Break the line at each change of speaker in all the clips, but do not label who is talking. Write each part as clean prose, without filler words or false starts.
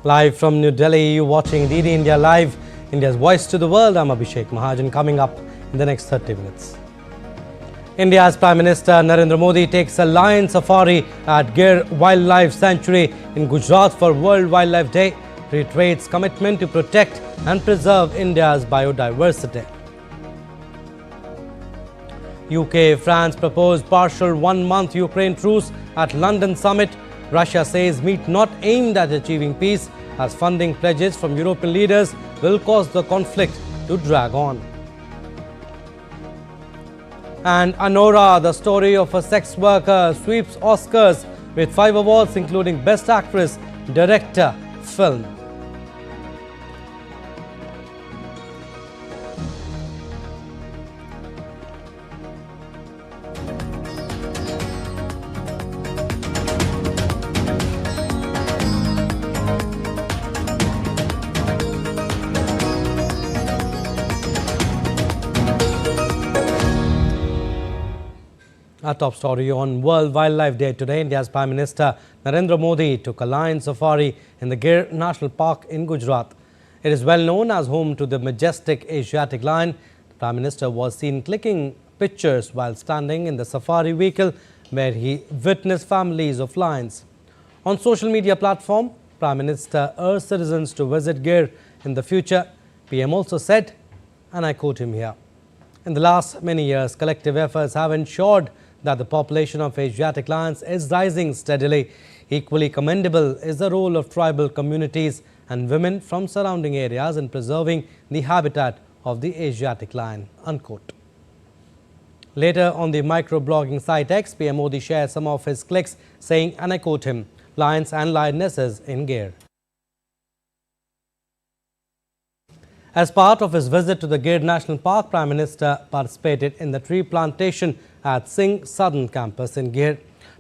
Live from New Delhi, you're watching DD India Live, India's voice to the world. I'm Abhishek Mahajan. Coming up in the next 30 minutes. India's Prime Minister Narendra Modi takes a lion safari at Gir Wildlife Sanctuary in Gujarat for World Wildlife Day. Reiterates commitment to protect and preserve India's biodiversity. UK, France proposed partial one-month Ukraine truce at London summit. Russia says meet not aimed at achieving peace, as funding pledges from European leaders will cause the conflict to drag on. And Anora, the story of a sex worker, sweeps Oscars with 5 awards including Best Actress, Director, Film. Our top story on World Wildlife Day today. India's Prime Minister Narendra Modi took a lion safari in the Gir National Park in Gujarat. It is well known as home to the majestic Asiatic lion. The Prime Minister was seen clicking pictures while standing in the safari vehicle where he witnessed families of lions. On social media platform, Prime Minister urged citizens to visit Gir in the future. PM also said, and I quote him here, "In the last many years, collective efforts have ensured that the population of Asiatic lions is rising steadily. Equally commendable is the role of tribal communities and women from surrounding areas in preserving the habitat of the Asiatic lion." Unquote. Later on the microblogging site X, PM Modi shared some of his clicks saying, and I quote him, "Lions and lionesses in Gir." As part of his visit to the Gir National Park, Prime Minister participated in the tree plantation at Singh Southern Campus in Gir.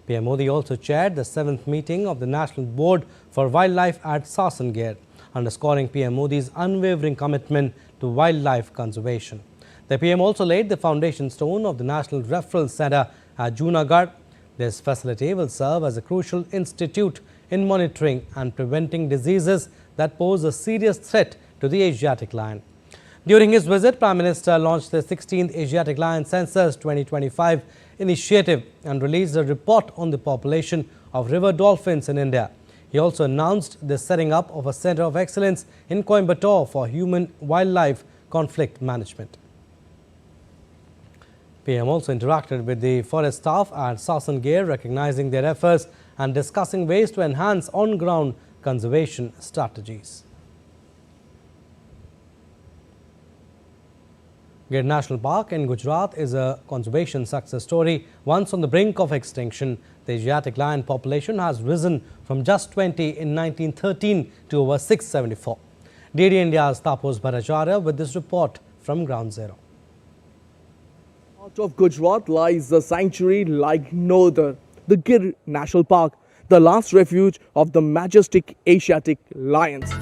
PM Modi also chaired the 7th meeting of the National Board for Wildlife at Sasan Gir, underscoring PM Modi's unwavering commitment to wildlife conservation. The PM also laid the foundation stone of the National Referral Centre at Junagadh. This facility will serve as a crucial institute in monitoring and preventing diseases that pose a serious threat to the Asiatic lion. During his visit, Prime Minister launched the 16th Asiatic Lion Census 2025 initiative and released a report on the population of river dolphins in India. He also announced the setting up of a Centre of Excellence in Coimbatore for human-wildlife conflict management. PM also interacted with the forest staff at Sasan Gir, recognizing their efforts and discussing ways to enhance on-ground conservation strategies. Gir National Park in Gujarat is a conservation success story. Once on the brink of extinction, the Asiatic lion population has risen from just 20 in 1913 to over 674. DD India's Prasar Bharati with this report from Ground Zero.
Out of Gujarat lies a sanctuary like no other, the Gir National Park, the last refuge of the majestic Asiatic lions.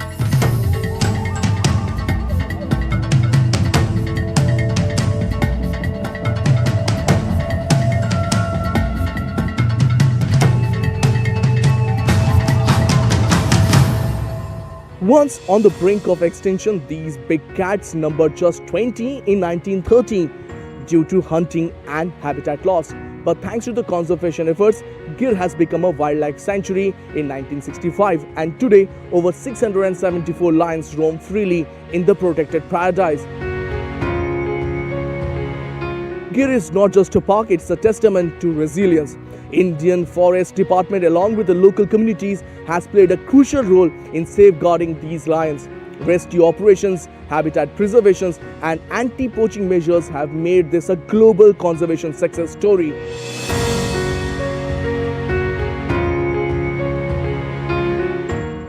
Once on the brink of extinction, these big cats numbered just 20 in 1913 due to hunting and habitat loss. But thanks to the conservation efforts, Gir has become a wildlife sanctuary in 1965, and today over 674 lions roam freely in the protected paradise. Gir is not just a park, it's a testament to resilience. Indian Forest Department along with the local communities has played a crucial role in safeguarding these lions. Rescue operations, habitat preservations and anti-poaching measures have made this a global conservation success story.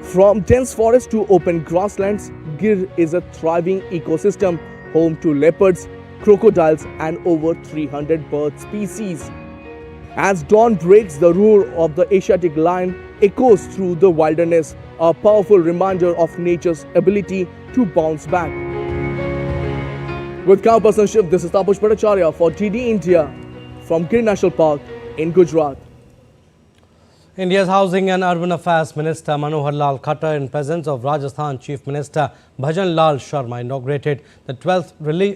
From dense forests to open grasslands, Gir is a thriving ecosystem, home to leopards, crocodiles and over 300 bird species. As dawn breaks, the roar of the Asiatic lion echoes through the wilderness, a powerful reminder of nature's ability to bounce back. With camera personship, this is Prasar Bharati for DD India from Gir National Park in Gujarat.
India's Housing and Urban Affairs Minister Manohar Lal Khattar, in presence of Rajasthan Chief Minister Bhajan Lal Sharma, inaugurated the 12th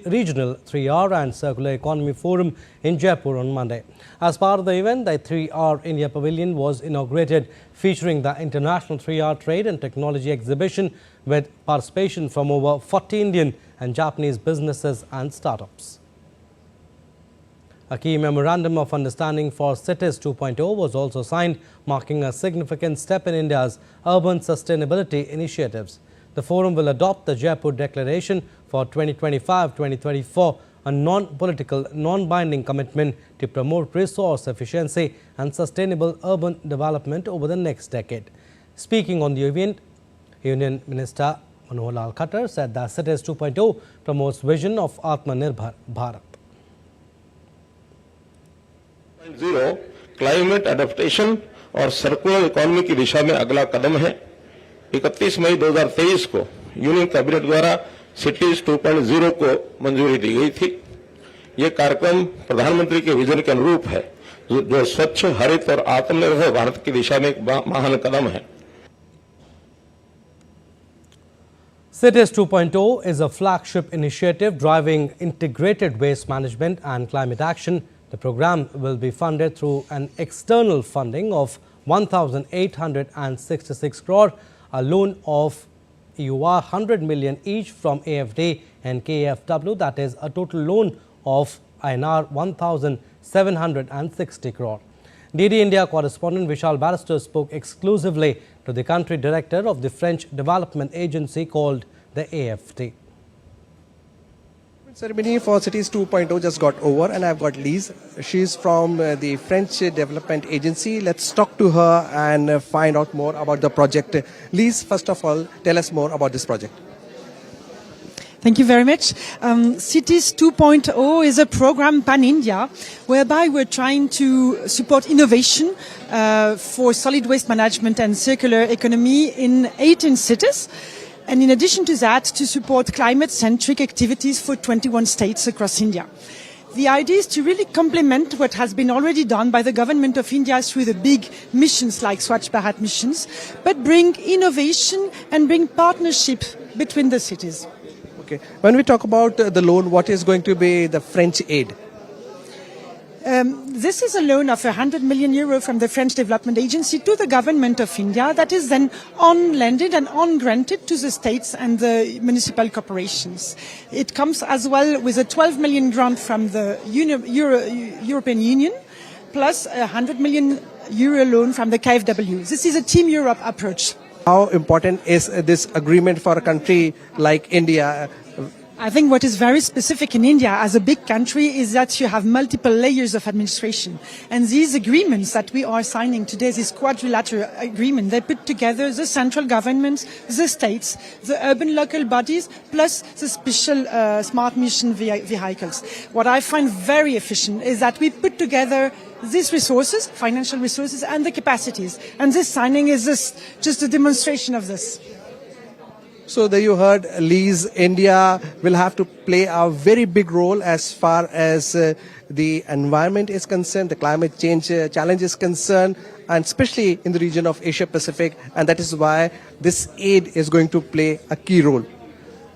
Regional 3R and Circular Economy Forum in Jaipur on Monday. As part of the event, the 3R India Pavilion was inaugurated, featuring the International 3R Trade and Technology Exhibition with participation from over 40 Indian and Japanese businesses and startups. A key memorandum of understanding for Cities 2.0 was also signed, marking a significant step in India's urban sustainability initiatives. The forum will adopt the Jaipur Declaration for 2025-2034, a non-political, non-binding commitment to promote resource efficiency and sustainable urban development over the next decade. Speaking on the event, Union Minister Manohar Lal Khattar said that Cities 2.0 promotes vision of Atmanirbhar Bharat.
0 climate adaptation और circular economy की दिशा में अगला कदम है। 31 मई 2023 को union cabinet द्वारा cities 2.0 को मंजूरी दी गई थी। ये कार्यक्रम प्रधानमंत्री के विजन के अनुरूप है, जो स्वच्छ, हरित और आत्मनिर्भर भारत की दिशा में एक महान कदम है।
Cities 2.0 is a flagship initiative driving integrated waste management and climate action. The program will be funded through an external funding of 1,866 crore, a loan of EUR 100 million each from AFD and KFW, that is a total loan of INR 1,760 crore. DD India correspondent Vishal Barrister spoke exclusively to the country director of the French development agency called the AFD.
Ceremony for Cities 2.0 just got over, and I've got Lise. She's from the French Development Agency. Let's talk to her and find out more about the project. Lise, first of all, tell us more about this project.
Thank you very much. Cities 2.0 is a program pan-India whereby we're trying to support innovation for solid waste management and circular economy in 18 cities. And in addition to that, to support climate-centric activities for 21 states across India. The idea is to really complement what has been already done by the government of India through the big missions like Swachh Bharat missions, but bring innovation and bring partnership between the cities.
Okay. When we talk about the loan, what is going to be the French aid?
This is a loan of 100 million euro from the French Development Agency to the government of India that is then on-lended and on-granted to the states and the municipal corporations. It comes as well with a 12 million grant from the European Union plus a 100 million euro loan from the KFW. This is a Team Europe approach.
How important is this agreement for a country like India?
I think what is very specific in India as a big country is that you have multiple layers of administration. And these agreements that we are signing today, this quadrilateral agreement, they put together the central government, the states, the urban local bodies, plus the special smart mission vehicles. What I find very efficient is that we put together these resources, financial resources, and the capacities. And this signing is just a demonstration of this.
So there you heard, Lise, India will have to play a very big role as far as the environment is concerned, the climate change challenge is concerned, and especially in the region of Asia Pacific. And that is why this aid is going to play a key role.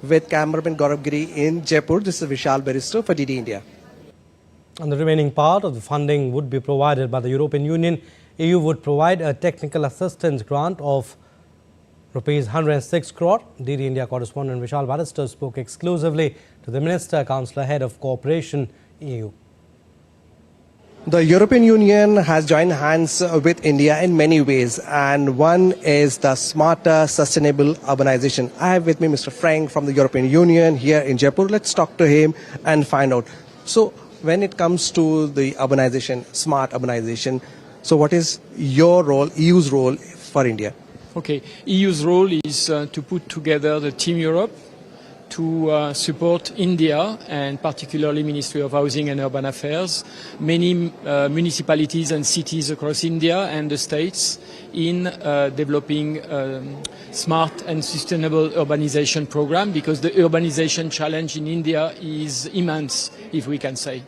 With cameraman Gaurav Giri in Jaipur, this is Vishal Barrister for DD India.
And the remaining part of the funding would be provided by the European Union. EU would provide a technical assistance grant of Rupees 106 crore. DD India correspondent Vishal Barrister spoke exclusively to the Minister, Councillor Head of Cooperation, EU.
The European Union has joined hands with India in many ways, and one is the smarter, sustainable urbanization. I have with me Mr. Frank from the European Union here in Jaipur. Let's talk to him and find out. So when it comes to the urbanization, smart urbanization, so what is your role, EU's role for India?
Okay, EU's role is to put together the Team Europe to support India and particularly Ministry of Housing and Urban Affairs, many municipalities and cities across India and the states in developing smart and sustainable urbanization program, because the urbanization challenge in India is immense, if we can say.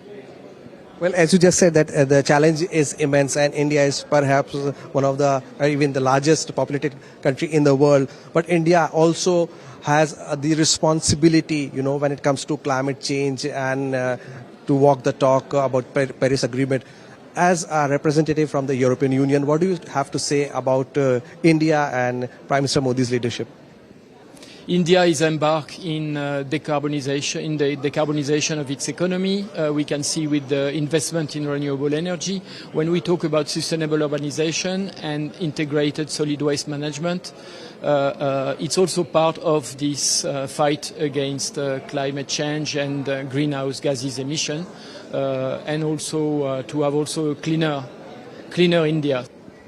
Well, as you just said, that the challenge is immense, and India is perhaps one of the, or even the largest populated country in the world. But India also has the responsibility, when it comes to climate change and to walk the talk about Paris Agreement. As a representative from the European Union, what do you have to say about India and Prime Minister Modi's leadership?
India is embarked in decarbonization of its economy. We can see with the investment in renewable energy. When we talk about sustainable urbanization and integrated solid waste management, it's also part of this fight against climate change and greenhouse gases emission, and also to have also a cleaner India.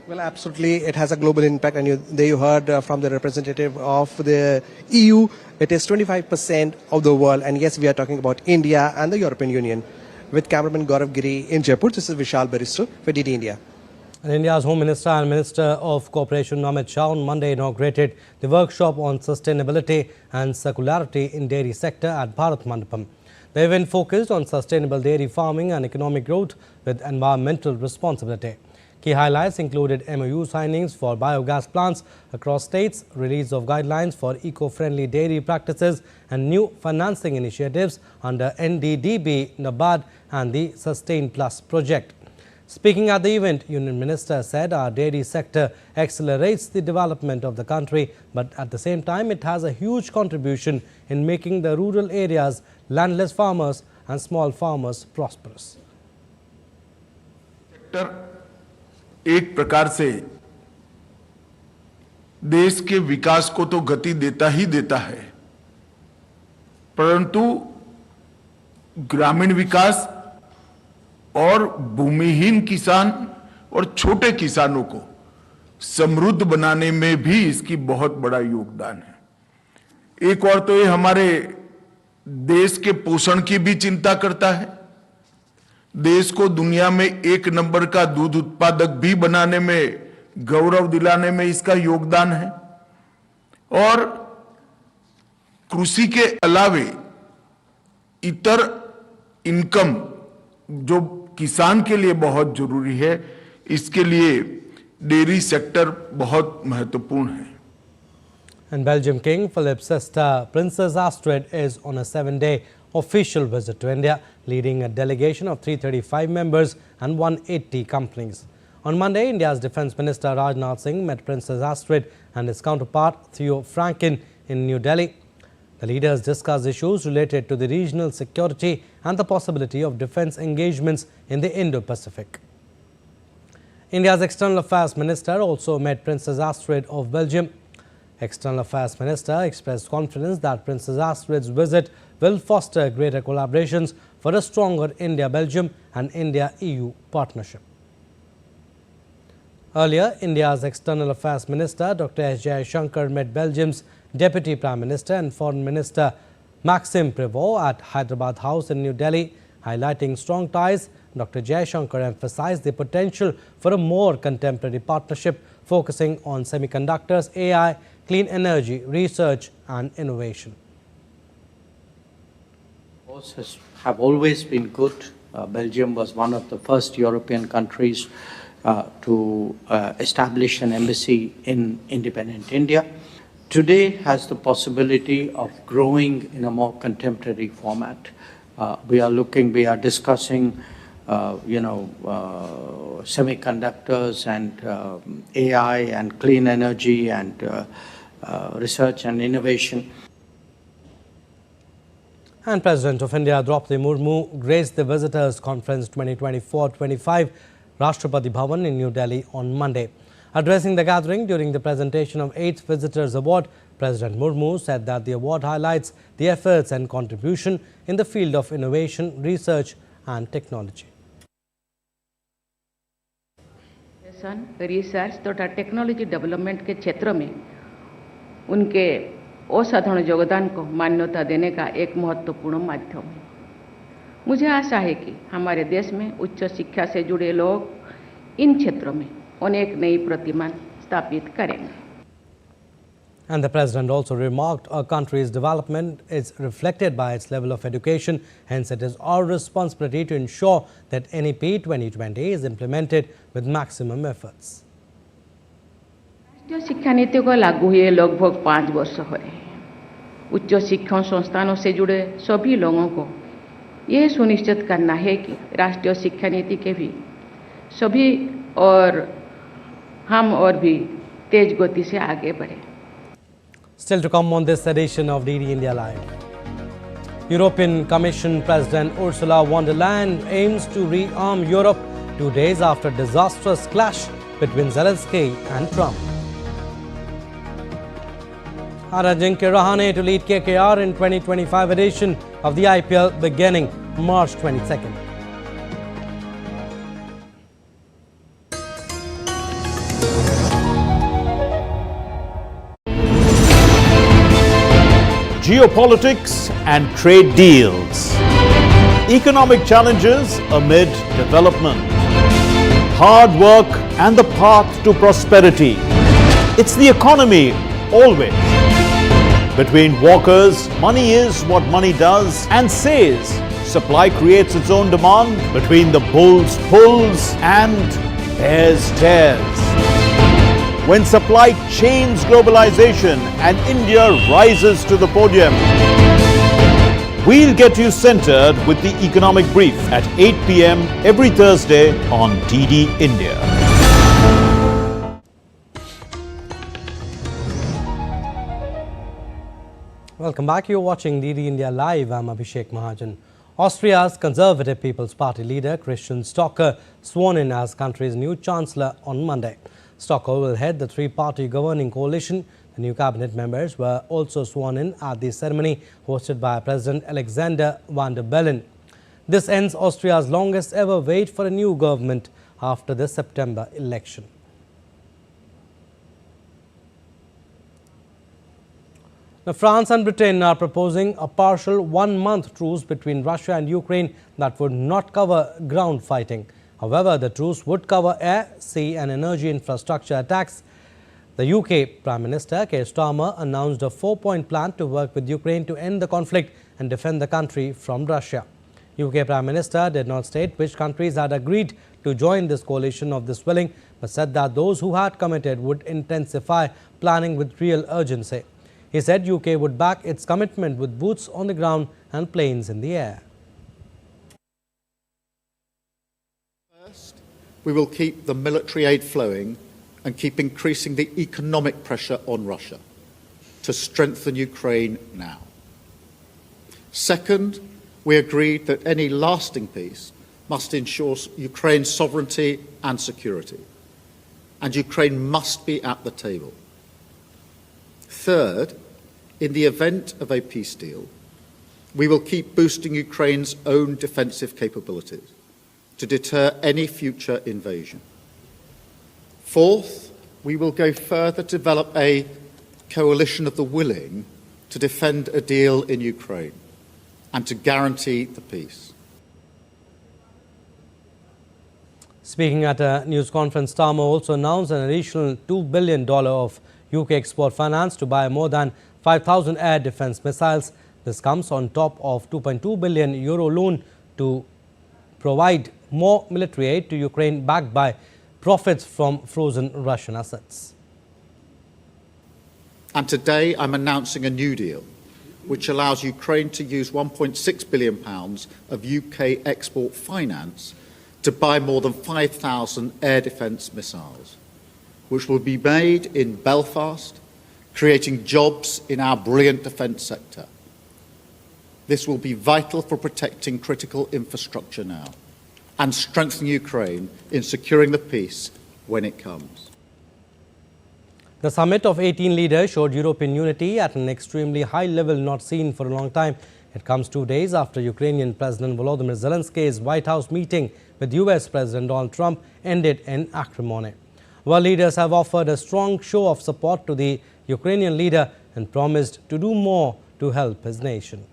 Well, absolutely. It has a global impact. And there you heard from the representative of the EU. It is 25% of the world. And yes, we are talking about India and the European Union. With cameraman Gaurav Giri in Jaipur, this is Vishal Baristo for DD India.
And India's Home Minister and Minister of Cooperation Amit Shah on Monday inaugurated the workshop on sustainability and circularity in dairy sector at Bharat Mandapam. The event focused on sustainable dairy farming and economic growth with environmental responsibility. Key highlights included MOU signings for biogas plants across states, release of guidelines for eco-friendly dairy practices and new financing initiatives under NDDB, NABARD and the Sustain Plus project. Speaking at the event, Union Minister said our dairy sector accelerates the development of the country, but at the same time it has a huge contribution in making the rural areas, landless farmers and small farmers prosperous.
एक प्रकार से देश के विकास को तो गति देता ही देता है, परंतु ग्रामीण विकास और भूमिहीन किसान और छोटे किसानों को समृद्ध बनाने में भी इसकी बहुत बड़ा योगदान है। एक और तो ये हमारे देश के पोषण की भी चिंता करता है, देश को दुनिया में एक नंबर का दूध उत्पादक भी बनाने में, गौरव दिलाने में इसका योगदान है। और कृषि के अलावे इतर इनकम जो किसान के लिए बहुत जरूरी है, इसके लिए डेयरी सेक्टर बहुत महत्वपूर्ण है।
And Belgium King Philip's sister, Princess Astrid, is on a 7-day official visit to India, leading a delegation of 335 members and 180 companies. On Monday, India's Defence Minister Rajnath Singh met Princess Astrid and his counterpart Theo Franken in New Delhi. The leaders discussed issues related to the regional security and the possibility of defence engagements in the Indo-Pacific. India's External Affairs Minister also met Princess Astrid of Belgium. External Affairs Minister expressed confidence that Princess Astrid's visit will foster greater collaborations for a stronger India-Belgium and India-EU partnership. Earlier, India's External Affairs Minister Dr. S. Jaishankar met Belgium's Deputy Prime Minister and Foreign Minister Maxime Prévost at Hyderabad House in New Delhi. Highlighting strong ties, Dr. Jaishankar emphasized the potential for a more contemporary partnership focusing on semiconductors, AI, clean energy, research and innovation.
Have always been good. Belgium was one of the first European countries to establish an embassy in independent India. Today has the possibility of growing in a more contemporary format. We are discussing, semiconductors and AI and clean energy and research and innovation.
And President of India Draupadi Murmu graced the Visitors Conference 2024-25 Rashtrapati Bhavan in New Delhi on Monday. Addressing the gathering during the presentation of 8th Visitors Award, President Murmu said that the award highlights the efforts and contribution in the field of innovation, research and technology.
Research तथा technology development के क्षेत्र में उनके असाधारण योगदान को मान्यता देने का एक महत्वपूर्ण माध्यम है। मुझे आशा है कि हमारे देश में उच्च शिक्षा से जुड़े लोग इन क्षेत्रों में अनेक नई प्रतिमान स्थापित करेंगे।
And the president also remarked a country's development is reflected by its level of education. Hence, it is our responsibility to ensure that NEP 2020 is implemented with maximum efforts.
राष्ट्रीय शिक्षा नीति को लागू हुए लगभग 5 वर्ष हो रहे हैं। उच्च शिक्षण संस्थानों से जुड़े सभी लोगों को यह सुनिश्चित करना है कि राष्ट्रीय शिक्षा नीति के भी सभी और हम और भी तेज गति से आगे बढ़े।
Still to come on this edition of DD India Live. European Commission President Ursula von der Leyen aims to rearm Europe 2 days after disastrous clash between Zelensky and Trump. Ajinkya Rahane to lead KKR in 2025 edition of the IPL beginning March 22nd.
Geopolitics and trade deals. Economic challenges amid development. Hard work and the path to prosperity. It's the economy always. Between walkers, money is what money does and says. Supply creates its own demand. Between the bulls pulls and bears tears. When supply chains globalization and India rises to the podium. We'll get you centered with the economic brief at 8 p.m. every Thursday on DD India.
Welcome back. You're watching DD India Live. I'm Abhishek Mahajan. Austria's Conservative People's Party leader Christian Stocker sworn in as country's new chancellor on Monday. Stocker will head the three-party governing coalition. The new cabinet members were also sworn in at the ceremony hosted by President Alexander Van der Bellen. This ends Austria's longest ever wait for a new government after the September election. Now, France and Britain are proposing a partial one-month truce between Russia and Ukraine that would not cover ground fighting. However, the truce would cover air, sea and energy infrastructure attacks. The UK Prime Minister Keir Starmer announced a 4-point plan to work with Ukraine to end the conflict and defend the country from Russia. UK Prime Minister did not state which countries had agreed to join this coalition of this willing, but said that those who had committed would intensify planning with real urgency. He said UK would back its commitment with boots on the ground and planes in the air.
First, we will keep the military aid flowing and keep increasing the economic pressure on Russia to strengthen Ukraine now. Second, we agreed that any lasting peace must ensure Ukraine's sovereignty and security, and Ukraine must be at the table. Third, in the event of a peace deal, we will keep boosting Ukraine's own defensive capabilities to deter any future invasion. Fourth, we will go further to develop a coalition of the willing to defend a deal in Ukraine and to guarantee the peace.
Speaking at a news conference, Starmer also announced an additional $2 billion of UK export finance to buy more than 5,000 air defence missiles. This comes on top of €2.2 billion loan to provide more military aid to Ukraine backed by profits from frozen Russian assets.
And today I'm announcing a new deal which allows Ukraine to use £1.6 billion of UK export finance to buy more than 5,000 air defence missiles, which will be made in Belfast, creating jobs in our brilliant defence sector. This will be vital for protecting critical infrastructure now and strengthening Ukraine in securing the peace when it comes.
The summit of 18 leaders showed European unity at an extremely high level not seen for a long time. It comes 2 days after Ukrainian President Volodymyr Zelensky's White House meeting with US President Donald Trump ended in acrimony. World leaders have offered a strong show of support to the Ukrainian leader and promised to do more to help his nation.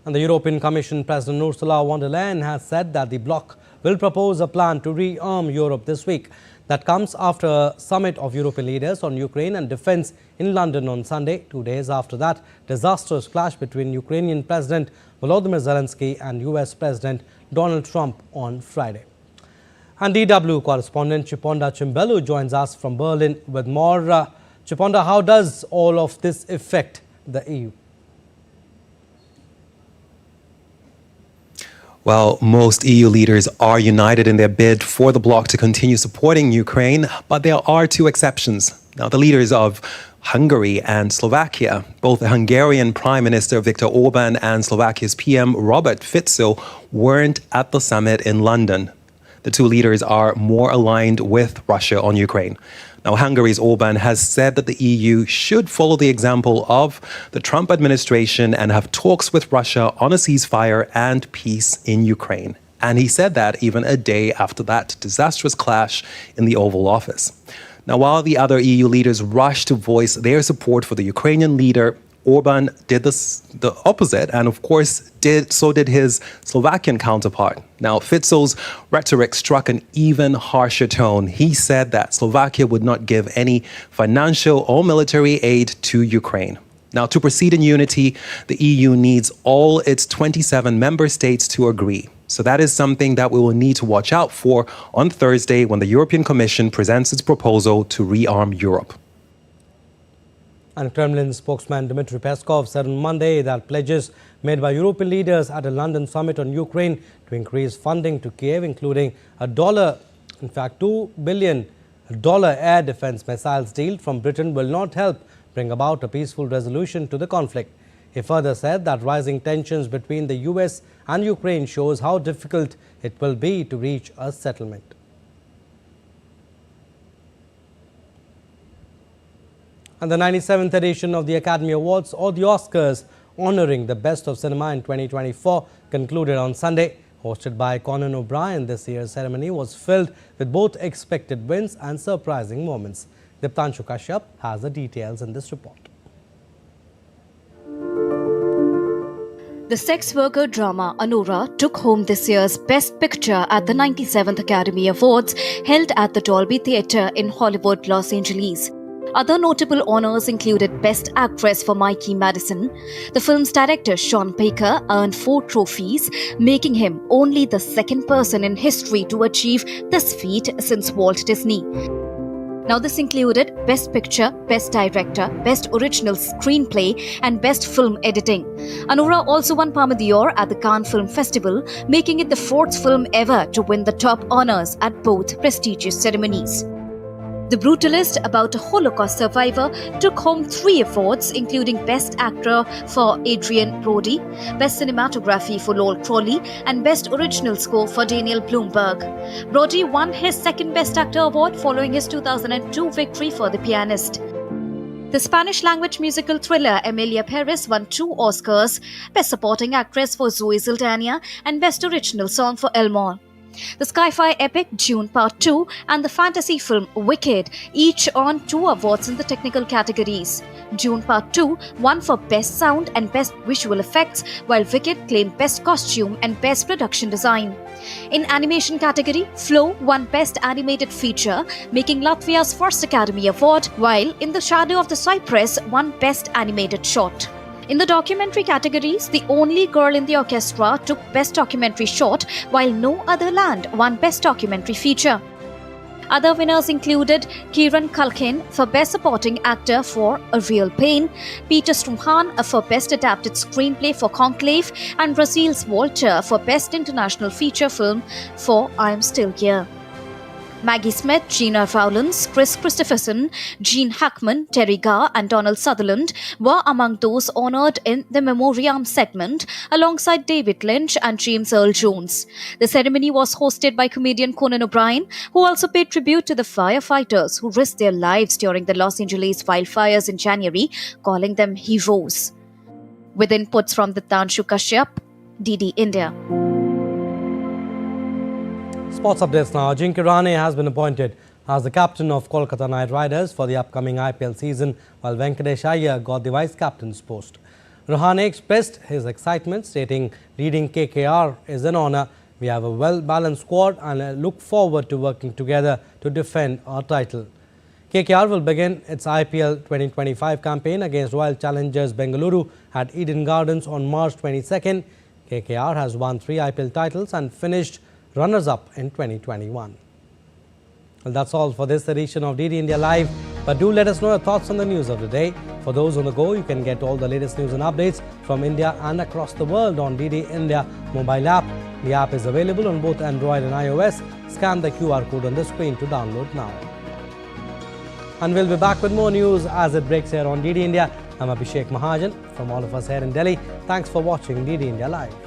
And the European Commission President Ursula von der Leyen has said that the bloc will propose a plan to rearm Europe this week. That comes after a summit of European leaders on Ukraine and defense in London on Sunday. 2 days after that, disastrous clash between Ukrainian President Volodymyr Zelensky and US President Donald Trump on Friday. And DW correspondent Chiponda Chimbelu joins us from Berlin with more. Chiponda, how does all of this affect the EU?
Well, most EU leaders are united in their bid for the bloc to continue supporting Ukraine, but there are two exceptions. Now, the leaders of Hungary and Slovakia, both the Hungarian Prime Minister Viktor Orban and Slovakia's PM Robert Fico, weren't at the summit in London. The two leaders are more aligned with Russia on Ukraine. Now, Hungary's Orban has said that the EU should follow the example of the Trump administration and have talks with Russia on a ceasefire and peace in Ukraine. And he said that even a day after that disastrous clash in the Oval Office. Now, while the other EU leaders rushed to voice their support for the Ukrainian leader, Orban did the opposite, and of course, so did his Slovakian counterpart. Now, Fico's rhetoric struck an even harsher tone. He said that Slovakia would not give any financial or military aid to Ukraine. Now, to proceed in unity, the EU needs all its 27 member states to agree. So that is something that we will need to watch out for on Thursday when the European Commission presents its proposal to rearm Europe.
And Kremlin spokesman Dmitry Peskov said on Monday that pledges made by European leaders at a London summit on Ukraine to increase funding to Kiev, including $2 billion air defense missiles deal from Britain, will not help bring about a peaceful resolution to the conflict. He further said that rising tensions between the US and Ukraine shows how difficult it will be to reach a settlement. And the 97th edition of the Academy Awards, or the Oscars, honoring the best of cinema in 2024, concluded on Sunday. Hosted by Conan O'Brien, this year's ceremony was filled with both expected wins and surprising moments. Diptanshu Kashyap has the details in this report.
The sex worker drama Anura took home this year's Best Picture at the 97th Academy Awards held at the Dolby Theatre in Hollywood, Los Angeles. Other notable honors included Best Actress for Mikey Madison. The film's director, Sean Baker, earned 4 trophies, making him only the second person in history to achieve this feat since Walt Disney. Now, this included Best Picture, Best Director, Best Original Screenplay, and Best Film Editing. Anura also won Palme d'Or at the Cannes Film Festival, making it the 4th film ever to win the top honors at both prestigious ceremonies. The Brutalist, about a Holocaust survivor, took home 3 awards, including Best Actor for Adrian Brody, Best Cinematography for Lowell Crawley, and Best Original Score for Daniel Bloomberg. Brody won his 2nd Best Actor award following his 2002 victory for The Pianist. The Spanish-language musical thriller Emilia Paris won 2 Oscars, Best Supporting Actress for Zoe Saldana and Best Original Song for Elmore. The sci-fi epic Dune Part 2 and the fantasy film Wicked each earned 2 awards in the technical categories. Dune Part 2 won for Best Sound and Best Visual Effects, while Wicked claimed Best Costume and Best Production Design. In animation category, Flow won Best Animated Feature, making Latvia's first Academy Award, while In the Shadow of the Cypress won Best Animated Short. In the documentary categories, The Only Girl in the Orchestra took Best Documentary Short, while No Other Land won Best Documentary Feature. Other winners included Kieran Culkin for Best Supporting Actor for A Real Pain, Peter Strumhan for Best Adapted Screenplay for Conclave, and Brazil's Walter for Best International Feature Film for I Am Still Here. Maggie Smith, Gina Rowlands, Chris Christopherson, Gene Hackman, Terry Garr and Donald Sutherland were among those honoured in the Memoriam segment alongside David Lynch and James Earl Jones. The ceremony was hosted by comedian Conan O'Brien, who also paid tribute to the firefighters who risked their lives during the Los Angeles wildfires in January, calling them heroes. With inputs from Diptanshu Kashyap, DD India.
Sports updates now. Ajinkya Rahane has been appointed as the captain of Kolkata Knight Riders for the upcoming IPL season, while Venkatesh Iyer got the vice-captain's post. Rahane expressed his excitement, stating leading KKR is an honour. We have a well-balanced squad and I look forward to working together to defend our title. KKR will begin its IPL 2025 campaign against Royal Challengers Bengaluru at Eden Gardens on March 22nd. KKR has won 3 IPL titles and finished runners-up in 2021. Well, that's all for this edition of DD India Live. But do let us know your thoughts on the news of the day. For those on the go, you can get all the latest news and updates from India and across the world on DD India mobile app. The app is available on both Android and iOS. Scan the QR code on the screen to download now. And we'll be back with more news as it breaks here on DD India. I'm Abhishek Mahajan. From all of us here in Delhi, thanks for watching DD India Live.